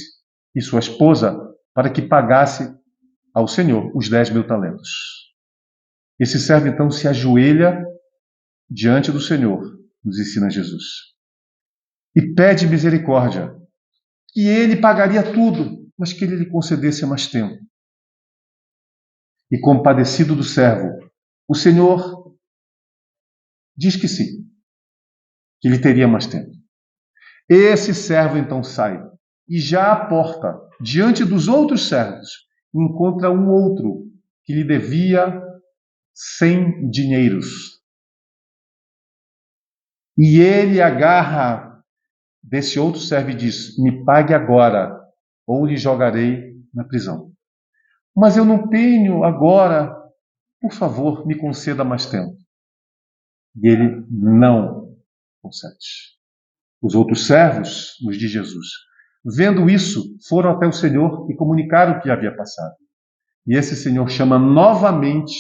e sua esposa, para que pagasse ao Senhor os 10.000 talentos. Esse servo então se ajoelha diante do Senhor, nos ensina Jesus, e pede misericórdia, que ele pagaria tudo, mas que ele lhe concedesse mais tempo. E compadecido do servo, o Senhor diz que sim, que ele teria mais tempo. Esse servo então sai e já à porta, diante dos outros servos, encontra um outro que lhe devia 100 dinheiros. E ele agarra desse outro servo e diz: me pague agora, ou lhe jogarei na prisão. Mas eu não tenho agora, por favor, me conceda mais tempo. E ele não concede. Os outros servos, nos diz Jesus, vendo isso, foram até o Senhor e comunicaram o que havia passado. E esse Senhor chama novamente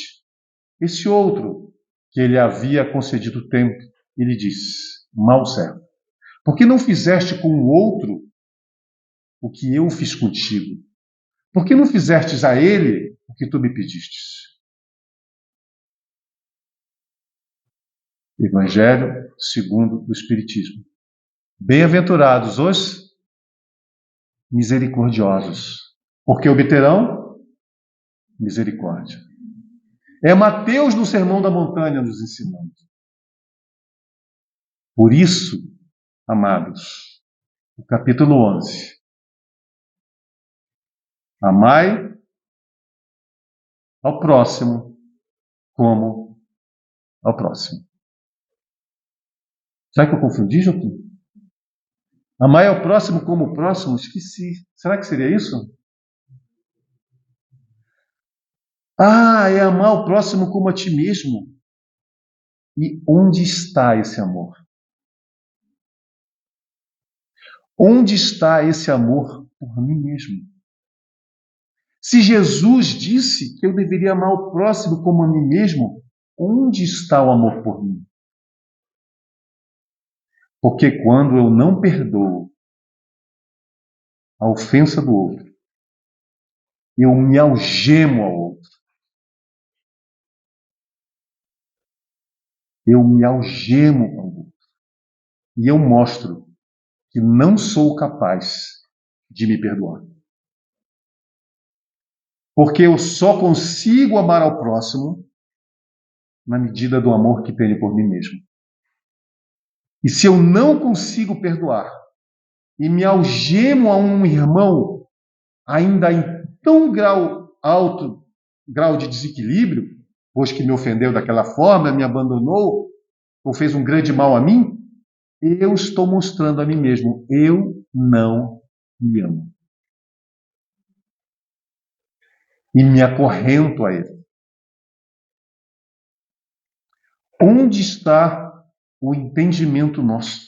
esse outro que ele havia concedido tempo e lhe diz: mau servo, por que não fizeste com o outro o que eu fiz contigo? Por que não fizestes a ele o que tu me pedistes? Evangelho segundo o Espiritismo. Bem-aventurados os misericordiosos, porque obterão misericórdia. É Mateus no Sermão da Montanha nos ensinando. Por isso, amados, o capítulo 11. Amai ao próximo como ao próximo. Será que eu confundi, Joaquim? Amai ao próximo como o próximo? Esqueci. Será que seria isso? É amar o próximo como a ti mesmo. E onde está esse amor? Onde está esse amor por mim mesmo? Se Jesus disse que eu deveria amar o próximo como a mim mesmo, onde está o amor por mim? Porque quando eu não perdoo a ofensa do outro, eu me algemo ao outro. Eu me algemo ao outro. E eu mostro que não sou capaz de me perdoar. Porque eu só consigo amar ao próximo na medida do amor que tenho por mim mesmo. E se eu não consigo perdoar e me algemo a um irmão ainda em tão alto grau de desequilíbrio, pois que me ofendeu daquela forma, me abandonou, ou fez um grande mal a mim, eu estou mostrando a mim mesmo, eu não me amo. E me acorrento a ele. Onde está o entendimento nosso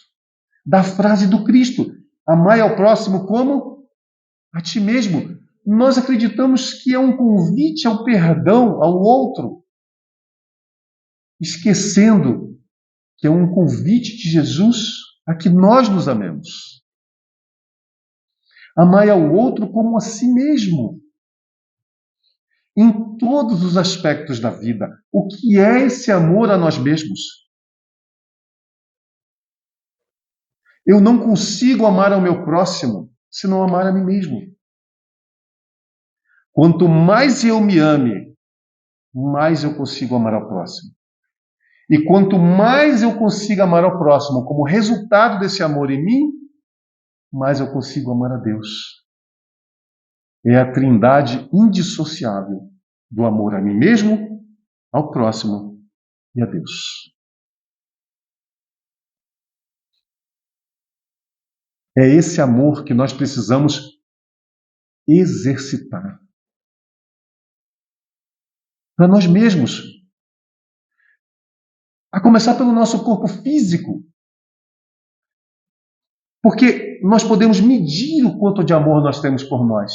da frase do Cristo? Amai ao próximo como a ti mesmo. Nós acreditamos que é um convite ao perdão ao outro, esquecendo que é um convite de Jesus a que nós nos amemos. Amai ao outro como a si mesmo. em todos os aspectos da vida. O que é esse amor a nós mesmos? Eu não consigo amar ao meu próximo se não amar a mim mesmo. Quanto mais eu me ame, mais eu consigo amar ao próximo. E quanto mais eu consigo amar ao próximo como resultado desse amor em mim, mais eu consigo amar a Deus. É a trindade indissociável do amor a mim mesmo, ao próximo e a Deus. É esse amor que nós precisamos exercitar. Para nós mesmos. A começar pelo nosso corpo físico. Porque nós podemos medir o quanto de amor nós temos por nós.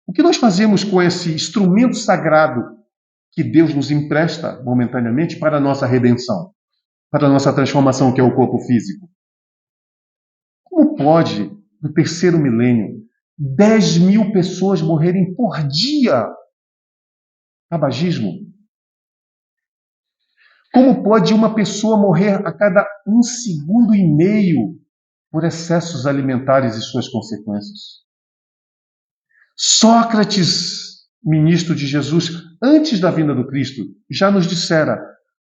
O que nós fazemos com esse instrumento sagrado que Deus nos empresta momentaneamente para a nossa redenção, para a nossa transformação, que é o corpo físico? Como pode, no terceiro milênio, 10.000 pessoas morrerem por dia? Tabagismo. Como pode uma pessoa morrer a cada 1,5 segundo por excessos alimentares e suas consequências? Sócrates, ministro de Jesus, antes da vinda do Cristo, já nos dissera: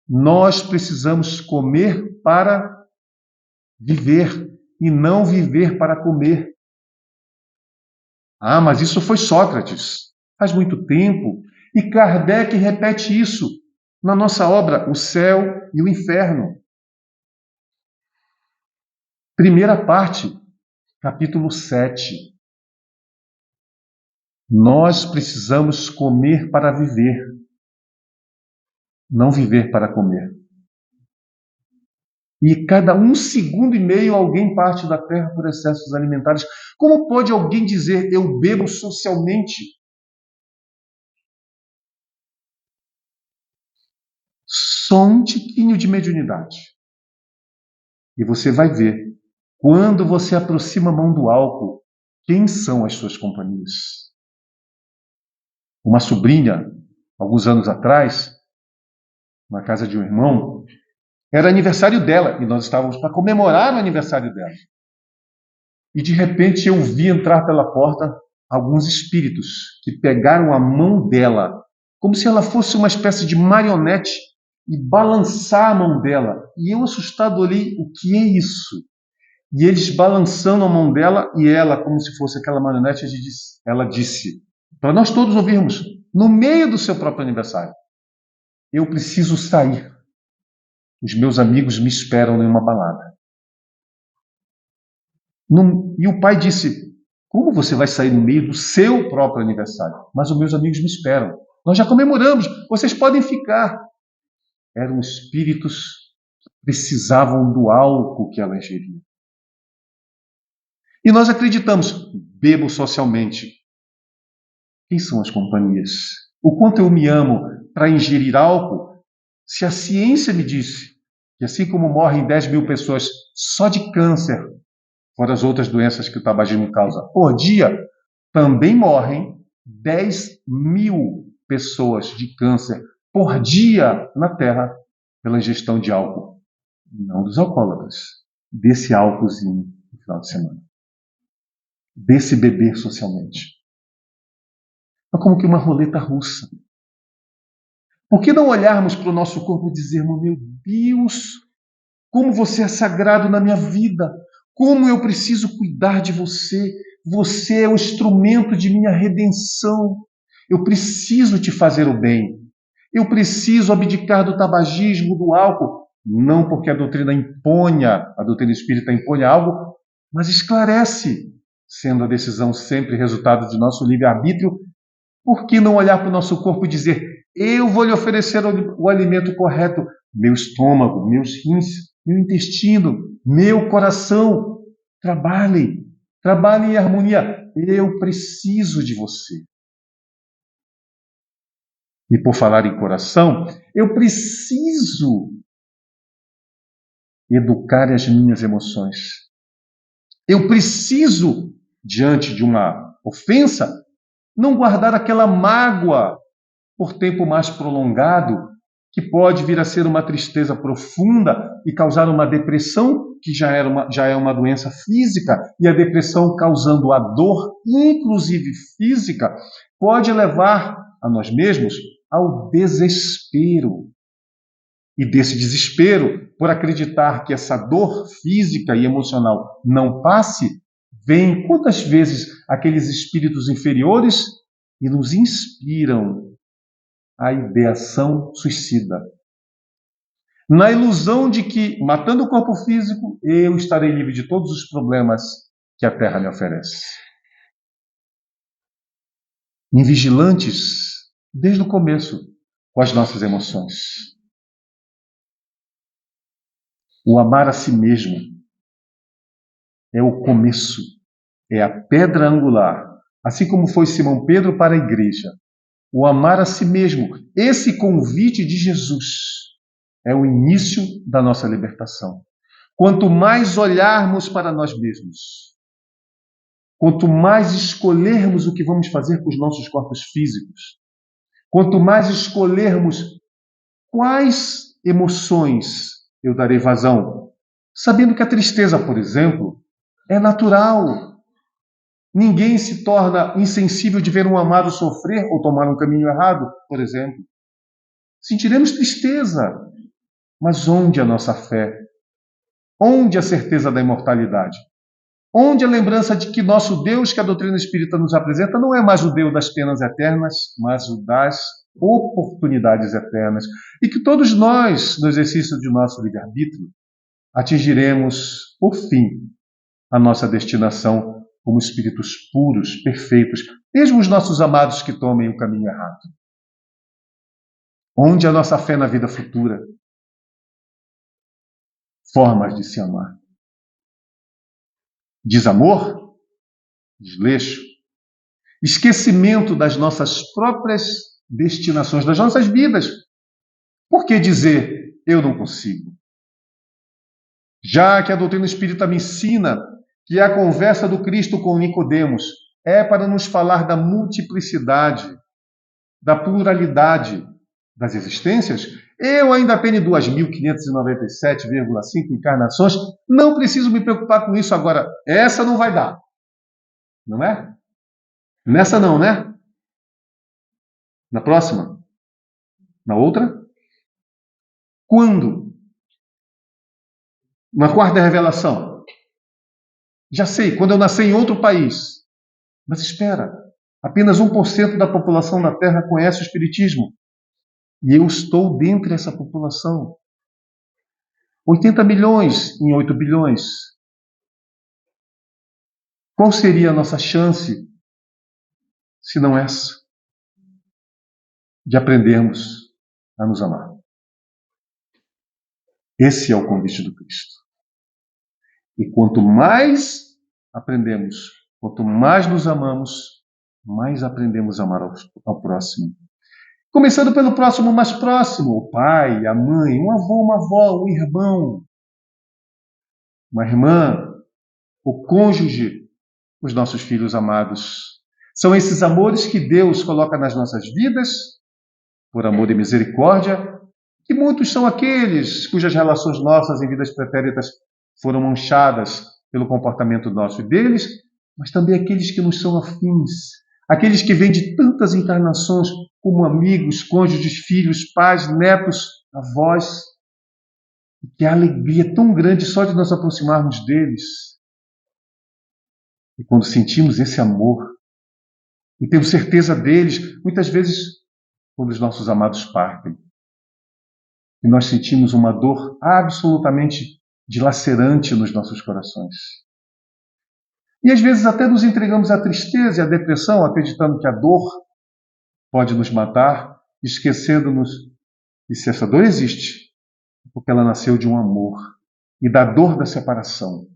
nós precisamos comer para viver e não viver para comer. Ah, mas isso foi Sócrates, faz muito tempo. E Kardec repete isso na nossa obra, O Céu e o Inferno. Primeira parte, capítulo 7. Nós precisamos comer para viver, não viver para comer. E cada 1,5 segundo alguém parte da terra por excessos alimentares. Como pode alguém dizer, eu bebo socialmente? Só um tiquinho de mediunidade. E você vai ver, quando você aproxima a mão do álcool, quem são as suas companhias? Uma sobrinha, alguns anos atrás, na casa de um irmão, era aniversário dela, e nós estávamos para comemorar o aniversário dela. E de repente eu vi entrar pela porta alguns espíritos que pegaram a mão dela, como se ela fosse uma espécie de marionete, e balançar a mão dela. E eu, assustado, olhei, o que é isso? E eles balançando a mão dela, e ela, como se fosse aquela marionete, ela disse, para nós todos ouvirmos, no meio do seu próprio aniversário: eu preciso sair. Os meus amigos me esperam em uma balada. E o pai disse, como você vai sair no meio do seu próprio aniversário? Mas os meus amigos me esperam. Nós já comemoramos, vocês podem ficar. Eram espíritos que precisavam do álcool que ela ingeria. E nós acreditamos, bebo socialmente. Quem são as companhias? O quanto eu me amo para ingerir álcool? Se a ciência me disse que assim como morrem 10.000 pessoas só de câncer, fora as outras doenças que o tabagismo causa, por dia, também morrem 10.000 pessoas de câncer por dia na Terra pela ingestão de álcool. Não dos alcoólatras, desse álcoolzinho no final de semana. Desse beber socialmente. É como que uma roleta russa. Por que não olharmos para o nosso corpo e dizermos, meu Deus, como você é sagrado na minha vida, como eu preciso cuidar de você, você é o instrumento de minha redenção, eu preciso te fazer o bem, eu preciso abdicar do tabagismo, do álcool, não porque a doutrina espírita imponha algo, mas esclarece, sendo a decisão sempre resultado de nosso livre-arbítrio. Por que não olhar para o nosso corpo e dizer, eu vou lhe oferecer o alimento correto, meu estômago, meus rins, meu intestino, meu coração, trabalhem em harmonia, eu preciso de você. E por falar em coração, eu preciso educar as minhas emoções. Eu preciso, diante de uma ofensa, não guardar aquela mágoa por tempo mais prolongado, que pode vir a ser uma tristeza profunda e causar uma depressão, que já é uma doença física, e a depressão causando a dor, inclusive física, pode levar a nós mesmos ao desespero. E desse desespero, por acreditar que essa dor física e emocional não passe, vem quantas vezes aqueles espíritos inferiores e nos inspiram a ideação suicida. Na ilusão de que, matando o corpo físico, eu estarei livre de todos os problemas que a Terra me oferece. Invigilantes, desde o começo, com as nossas emoções. O amar a si mesmo é o começo, é a pedra angular, assim como foi Simão Pedro para a igreja. O amar a si mesmo, esse convite de Jesus, é o início da nossa libertação. Quanto mais olharmos para nós mesmos, quanto mais escolhermos o que vamos fazer com os nossos corpos físicos, quanto mais escolhermos quais emoções eu darei vazão, sabendo que a tristeza, por exemplo, é natural. Ninguém se torna insensível de ver um amado sofrer ou tomar um caminho errado, por exemplo. Sentiremos tristeza, mas onde a nossa fé? Onde a certeza da imortalidade? Onde a lembrança de que nosso Deus, que a doutrina espírita nos apresenta, não é mais o Deus das penas eternas, mas o das oportunidades eternas. E que todos nós, no exercício de nosso livre-arbítrio, atingiremos, por fim, a nossa destinação como espíritos puros, perfeitos, mesmo os nossos amados que tomem o caminho errado. Onde a nossa fé na vida futura? Formas de se amar. Desamor, desleixo, esquecimento das nossas próprias destinações, das nossas vidas. Por que dizer, eu não consigo? Já que a doutrina espírita me ensina que a conversa do Cristo com Nicodemos é para nos falar da multiplicidade, da pluralidade das existências, eu ainda tenho 2.597,5 encarnações, não preciso me preocupar com isso agora. Essa não vai dar. Não é? Nessa não, né? Na próxima? Na outra? Quando? Na quarta revelação? Já sei, quando eu nascer em outro país. Mas espera, apenas 1% da população da Terra conhece o Espiritismo. E eu estou dentro dessa população. 80 milhões em 8 bilhões. Qual seria a nossa chance, se não essa, de aprendermos a nos amar? Esse é o convite do Cristo. E quanto mais aprendemos, quanto mais nos amamos, mais aprendemos a amar ao próximo. Começando pelo próximo mais próximo, o pai, a mãe, um avô, uma avó, um irmão, uma irmã, o cônjuge, os nossos filhos amados. São esses amores que Deus coloca nas nossas vidas, por amor e misericórdia, que muitos são aqueles cujas relações nossas em vidas pretéritas foram manchadas pelo comportamento nosso e deles, mas também aqueles que nos são afins, aqueles que vêm de tantas encarnações como amigos, cônjuges, filhos, pais, netos, avós, e que a alegria é tão grande só de nos aproximarmos deles. E quando sentimos esse amor, e temos certeza deles, muitas vezes quando os nossos amados partem, e nós sentimos uma dor absolutamente dilacerante nos nossos corações. E às vezes até nos entregamos à tristeza e à depressão, acreditando que a dor pode nos matar, esquecendo-nos que se essa dor existe, é porque ela nasceu de um amor e da dor da separação.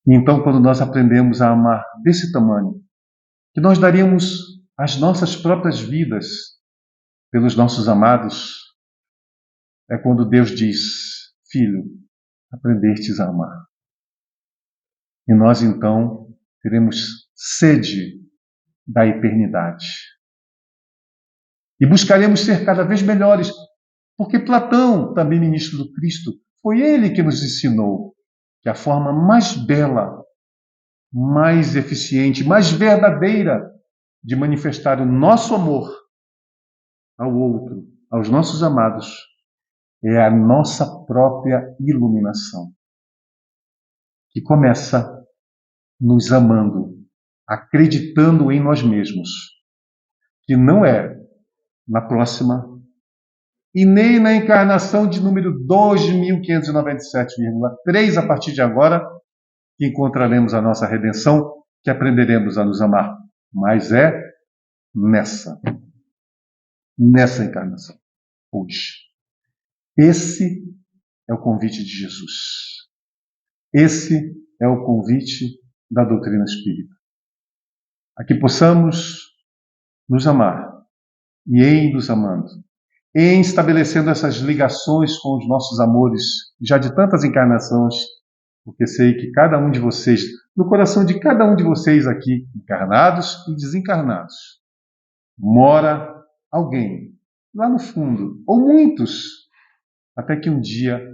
E então, quando nós aprendemos a amar desse tamanho, que nós daríamos as nossas próprias vidas pelos nossos amados, é quando Deus diz, filho, aprendestes a amar. E nós então teremos sede da eternidade. E buscaremos ser cada vez melhores, porque Platão, também ministro do Cristo, foi ele que nos ensinou que a forma mais bela, mais eficiente, mais verdadeira de manifestar o nosso amor ao outro, aos nossos amados, é a nossa própria iluminação, que começa nos amando, acreditando em nós mesmos, que não é na próxima e nem na encarnação de número 2597,3 a partir de agora, que encontraremos a nossa redenção, que aprenderemos a nos amar, mas é nessa encarnação, hoje. Esse é o convite de Jesus. Esse é o convite da doutrina espírita. A que possamos nos amar e em nos amando, em estabelecendo essas ligações com os nossos amores, já de tantas encarnações, porque sei que cada um de vocês, no coração de cada um de vocês aqui, encarnados e desencarnados, mora alguém lá no fundo, ou muitos, até que um dia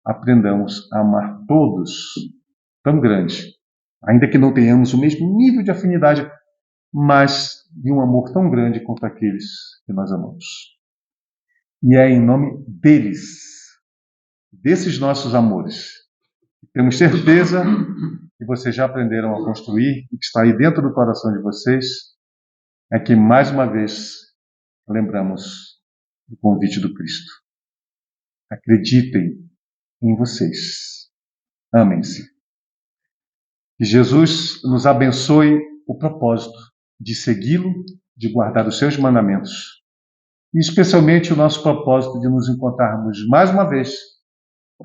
aprendamos a amar todos, tão grande, ainda que não tenhamos o mesmo nível de afinidade, mas de um amor tão grande quanto aqueles que nós amamos. E é em nome deles, desses nossos amores, que temos certeza que vocês já aprenderam a construir, e que está aí dentro do coração de vocês, é que mais uma vez lembramos do convite do Cristo. Acreditem em vocês. Amem-se. Que Jesus nos abençoe o propósito de segui-lo, de guardar os seus mandamentos, e especialmente o nosso propósito de nos encontrarmos mais uma vez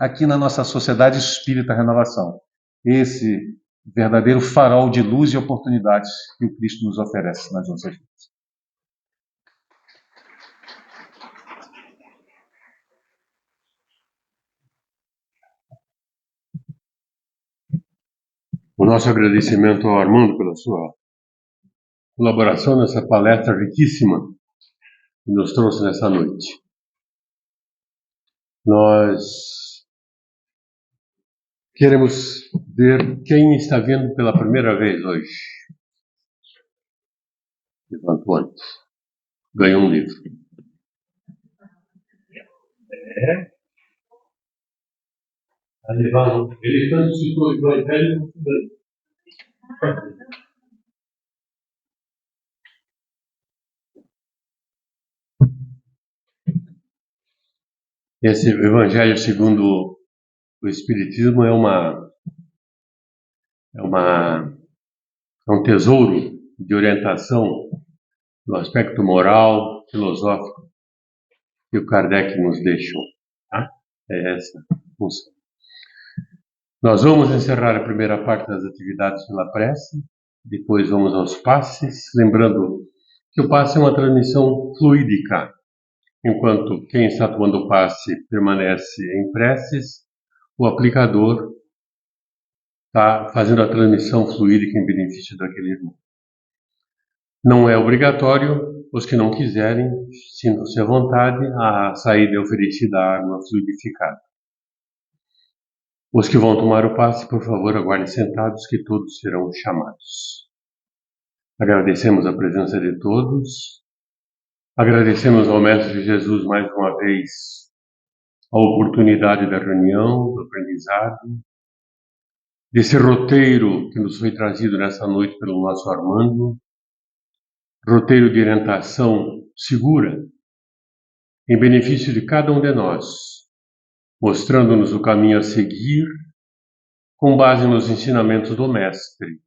aqui na nossa Sociedade Espírita Renovação, esse verdadeiro farol de luz e oportunidades que o Cristo nos oferece nas nossas vidas. O nosso agradecimento ao Armando pela sua colaboração nessa palestra riquíssima que nos trouxe nessa noite. Nós queremos ver quem está vindo pela primeira vez hoje. Levantou antes. Ganhou um livro. Ele tanto citou o Evangelho. Esse Evangelho segundo o Espiritismo é um tesouro de orientação no aspecto moral, filosófico que o Kardec nos deixou. Tá? É essa a função. Nós vamos encerrar a primeira parte das atividades pela prece, depois vamos aos passes, lembrando que o passe é uma transmissão fluídica. Enquanto quem está tomando o passe permanece em preces, o aplicador está fazendo a transmissão fluídica em benefício daquele irmão. Não é obrigatório, os que não quiserem, sintam-se à vontade, a saída é oferecida à água fluidificada. Os que vão tomar o passe, por favor, aguardem sentados, que todos serão chamados. Agradecemos a presença de todos. Agradecemos ao Mestre Jesus mais uma vez a oportunidade da reunião, do aprendizado, desse roteiro que nos foi trazido nessa noite pelo nosso Armando, roteiro de orientação segura, em benefício de cada um de nós, mostrando-nos o caminho a seguir, com base nos ensinamentos do Mestre,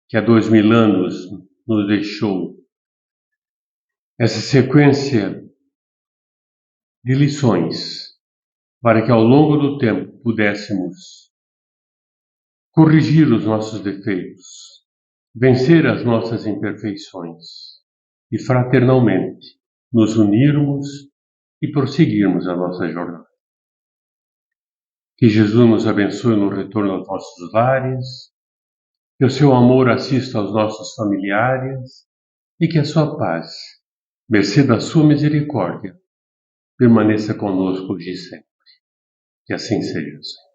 que há 2000 anos nos deixou essa sequência de lições, para que ao longo do tempo pudéssemos corrigir os nossos defeitos, vencer as nossas imperfeições e fraternalmente nos unirmos e prosseguirmos a nossa jornada. Que Jesus nos abençoe no retorno aos nossos lares, que o seu amor assista aos nossos familiares e que a sua paz mercê da sua misericórdia, permaneça conosco hoje e sempre. Que assim seja, Senhor.